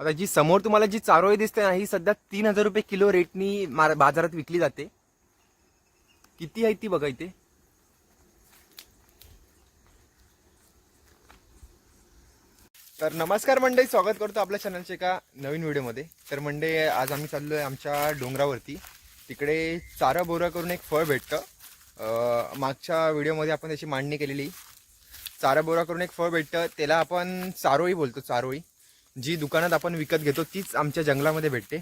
आता जी समोर तुम्हाला जी चारोळी दिसते ना, ही सध्या 3,000 रुपये किलो रेटनी बाजारात विकली जाते. किती आहे ती बघा इथे. तर नमस्कार मंडळी, स्वागत करतो आपल्या चॅनलच्या एका नवीन व्हिडिओमध्ये. तर मंडळी, आज आम्ही चाललो आहे आमच्या डोंगरावरती. तिकडे चारा बोरा करून एक फळ भेटतं. मागच्या व्हिडिओमध्ये आपण त्याची मांडणी केलेली. चारा बोरा करून एक फळ भेटतं, त्याला आपण चारोळी बोलतो. चारोळी जी दुकानात आपण विकत घेतो तीच आमच्या जंगलामध्ये भेटते.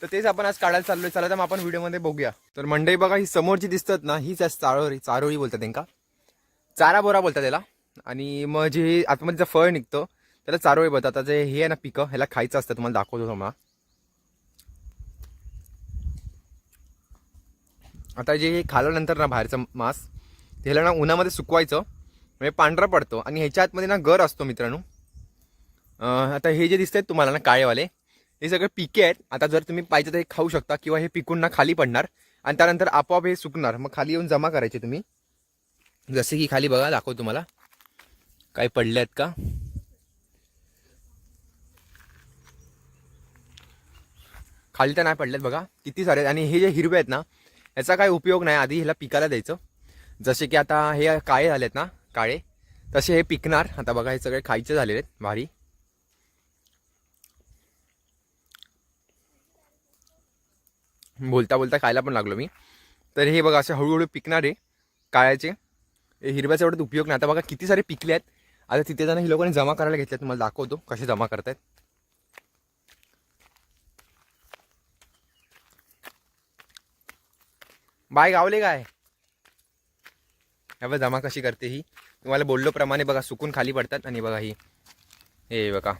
तर तेच आपण आज काढायला चाललोय. चला तर मग आपण व्हिडिओमध्ये बघूया. तर मंडळी बघा, ही समोरची दिसतात ना, हीच चारोळी. चारोळी बोलतात त्यांना, चारा बोरा बोलतात त्याला. आणि मग जे आतमध्ये फळ निघतं त्याला चारोळी बोलतात. आता जे हे आहे ना पिकं, ह्याला खायचं असतं. तुम्हाला दाखवतो तुम्हाला. आता जे हे खाल्यानंतर ना बाहेरचं मांस, ह्याला ना उन्हामध्ये सुकवायचं, म्हणजे पांढरा पडतो. आणि ह्याच्या आतमध्ये ना गर असतो मित्रांनो. आता हे जे दिसतात तुम्हाला ना काळेवाले, हे सगळे पिके आहेत. आता जर तुम्ही पाहिजे तर हे खाऊ शकता, किंवा हे पिकून ना खाली पडणार आणि त्यानंतर आपोआप हे सुकणार. मग खाली येऊन जमा करायचे तुम्ही. जसे की खाली बघा, दाखवतो तुम्हाला काही पडले आहेत का. खाली तर नाही पडलेत बघा, किती सारे. आणि हे जे हिरवे आहेत ना, याचा काही उपयोग नाही. आधी ह्याला पिकायला द्यायचं. जसे की आता हे काळे झालेत ना, काळे, तसे हे पिकणार. आता बघा, हे सगळे खायचे झालेले आहेत. भारी. बोलता बोलता खायला पण लागलो मी. तर हे बघा, असे हळूहळू पिकणारे काळ्याचे. हिरव्याचा एवढा उपयोग नाही. आता बघा किती सारे पिकले आहेत. आता तिथे जाणं ही लोकांनी जमा करायला घेतले. तुम्हाला दाखवतो कसे जमा करतायत. बाय गावले काय हे बघा, जमा कशी करते ही. तुम्हाला बोललो प्रमाणे बघा, सुकून खाली पडतात. आणि बघा ही, हे बघा,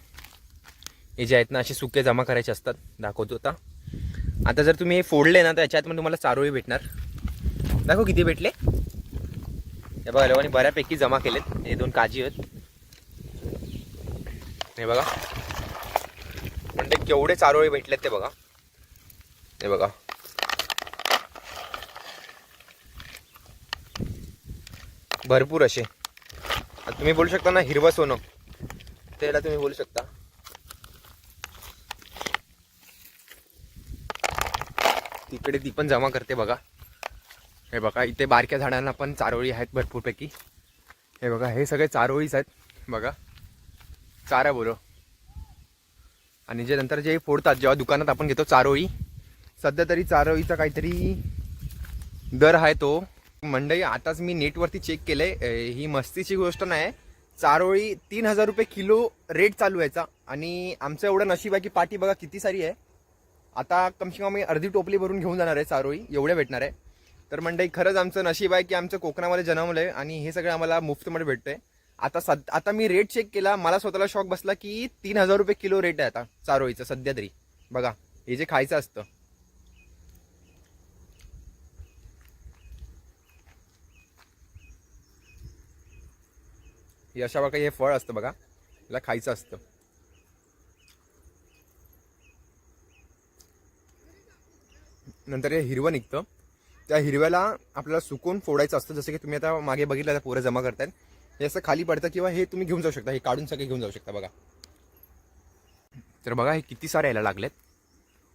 हे जे आहेत ना, असे सुके जमा करायचे असतात. दाखवतो आता. आता जर तुम्ही हे फोडले ना, तर याच्यात पण तुम्हाला चारोळी भेटणार. दाखव किती भेटले. हे बघा, लोकांनी बऱ्यापैकी जमा केलेत. हे 2 काजी आहेत. हे बघा, म्हणजे केवढे चारोळी भेटलेत ते बघा. हे बघा, भरपूर असे. तुम्ही बोलू शकता ना हिरवं सोनं, त्याला तुम्ही बोलू शकता. तिकडे ती पण जमा करते बघा. हे बघा, इथे बारक्या झाडांना पण चारोळी आहेत भरपूर पैकी. हे बघा, हे सगळे चारोळीच आहेत बघा, चारा बोरं. आणि जे नंतर जे फोडतात, जेव्हा दुकानात आपण घेतो चारोळी, सध्या तरी चारोळीचा काहीतरी दर आहे तो. मंडई, आताच मी नेटवरती चेक केलंय, ही मस्तीची गोष्ट नाही. चारोळी 3,000 रुपये किलो रेट चालू यायचा. आणि आमचं एवढं नशीब आहे की पाठी बघा किती सारी आहे. आता कमसे कम मी अर्धी टोपली भरून घेऊन जाणार आहे चारोळी, एवढ्या भेटणार आहे. तर मंडई, खरंच आमचं नशीब आहे की आमचं कोकणामध्ये जन्मलं आहे आणि हे सगळं आम्हाला मुफ्तमध्ये भेटतंय. आता मी रेट चेक केला, मला स्वतःला शॉक बसला की 3,000 रुपये किलो रेट आहे आता चारोळीचं सध्या तरी. बघा, हे जे खायचं असतं, हे अशा बघा, हे फळ असतं बघा, याला खायचं असतं. नंतर हे हिरवं निघतं. त्या हिरव्याला आपल्याला सुकून फोडायचं असतं. जसं की तुम्ही आता मागे बघितलं, आता पोरं जमा करतायत. हे असं खाली पडतं, किंवा हे तुम्ही घेऊन जाऊ शकता. हे काढून सगळे घेऊन जाऊ शकता बघा. तर बघा, हे किती सारे यायला लागलेत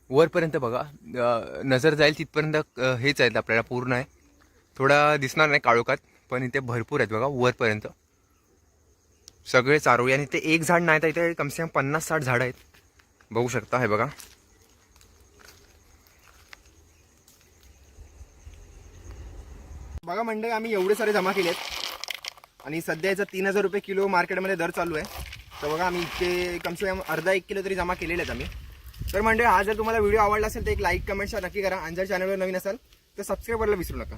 वरपर्यंत बघा. नजर जाईल तिथपर्यंत हेच आहेत आपल्याला, पूर्ण आहे. थोडा दिसणार नाही काळोखात, पण इथे भरपूर आहेत बघा वरपर्यंत सगळे चारोळी. आणि ते एक झाड नाही तर इथे कमसे कम 50-60 झाडं आहेत, बघू शकता. हे बघा, बघा मंडळी, आम्ही एवढे सारे जमा केलेत. आणि सध्या याचा 3,000 रुपये किलो मार्केटमध्ये दर चालू आहे. तर बघा, आम्ही इतके कमसे कम अर्धा 1 किलो तरी जमा केलेले आहेत आम्ही. तर मंडळी, हा जर तुम्हाला व्हिडिओ आवडला असेल तर एक लाईक कमेंट नक्की करा. आणि जर चॅनलवर नवीन असाल तर सबस्क्राईब करायला विसरू नका.